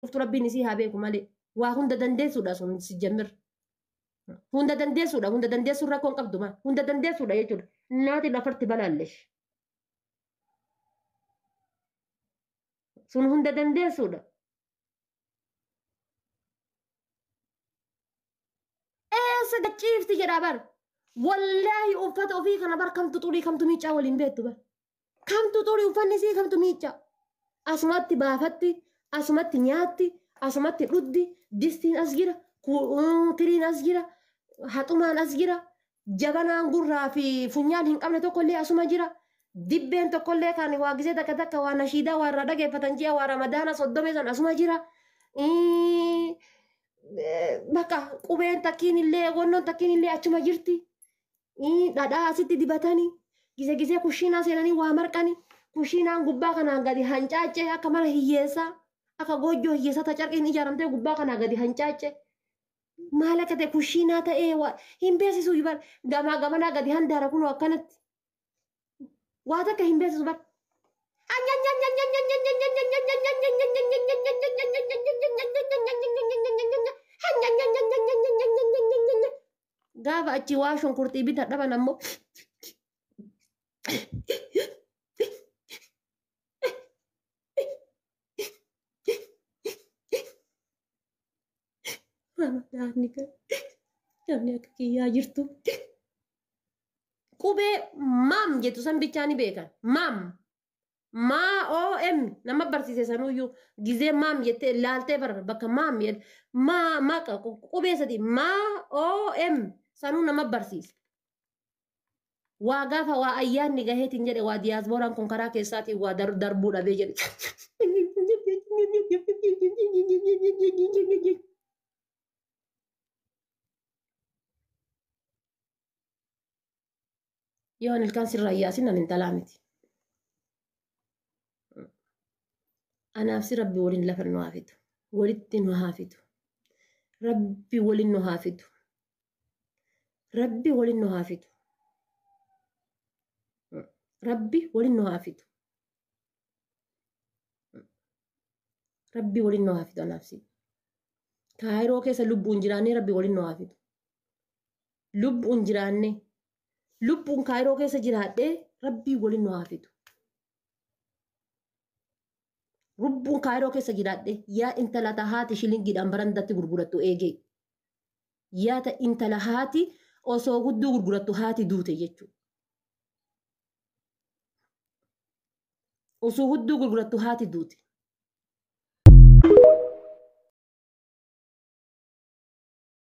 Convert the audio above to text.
dhuftu rabbiin isii haa beeku malee waa hunda dandeessuudha sun si jammir hunda dandeessuun rakkoon qabdu maa hunda dandeessuudha jechuudha naati lafarti balaallesh sun hunda dandeessuudha. Eessa gachiifti jedhaa bar wallaahi uffata ofii kana bar kamtu xurii kamtu miicaa waliin beektu bar kamtu xurii uffanni isii kamtu miicaa asumatti baafatti asumatti nyaatti asumatti dhuddi distiin as jira tiriin as jira haxumaan as jira jabanaan gurraa fi funyaan hin qabne tokkollee asuma jira dibbeen tokkollee kan waa gisee takka waa nashiidaa waa irraa dhageeffatan ji'a waa ramadaana soddomee san asuma jira bakka qubeen takkiin illee wannoon takkiin illee achuma jirti dhadhaa asitti dibatanii gisee kushiinaa seenanii waa marqanii kushiinaan gubbaa kanaan gadi hancaacce akka mara hiyyeessaa akka goojjoo hiyyeessaa ta carqiin ijaaramtee gubbaa kanaa gadi hancaacce maal akka ta'e kushiinaa ta'ee hin beeksisu gamaa gamanaa gadi handaara kunoo akkanatti waa takka hin beeksisu bar gaafa achi waa shonkurtii bita dhaban ammoo namni akka kiyyaa jirtu qubee maam jettu san bichaani beekan maam OM nama barsiise sanuyyuu gizee maam jettee laaltee bakka maam jedhe maa qubee sadi OM sanuu nama barsiise waa gaafa waa ayyaanni gaheetiin jedhe waa diyaasbooraan kun karaa keessaatiin waa darbuu dhabee jedhe yoon ilkaan sirraa yaasin nan intalaa miti. Anaaf si rabbi waliin lafa nu haafitu. Walitti nu haafitu. Rabbi waliin nu haafitu. Rabbi waliin nu haafitu. Rabbi waliin nu haafitu. Rabbi waliin nu haafitu anaaf si. Kaayiroo keessa lubbuun jiraannee rabbi waliin nu haafitu. Lubbuun jiraannee. Lubbuun kaayiroo keessa jiraadhee rabbii waliin nu haafitu. Lubbuun kaayiroo keessa jiraadhee yaa intala tahaati shilingiidhaan barandatti gurgurattu eegee. Yaa ta intala haati osoo gudduu gurgurattu haati duute jechuudha. Osoo gudduu gurgurattu haati duute.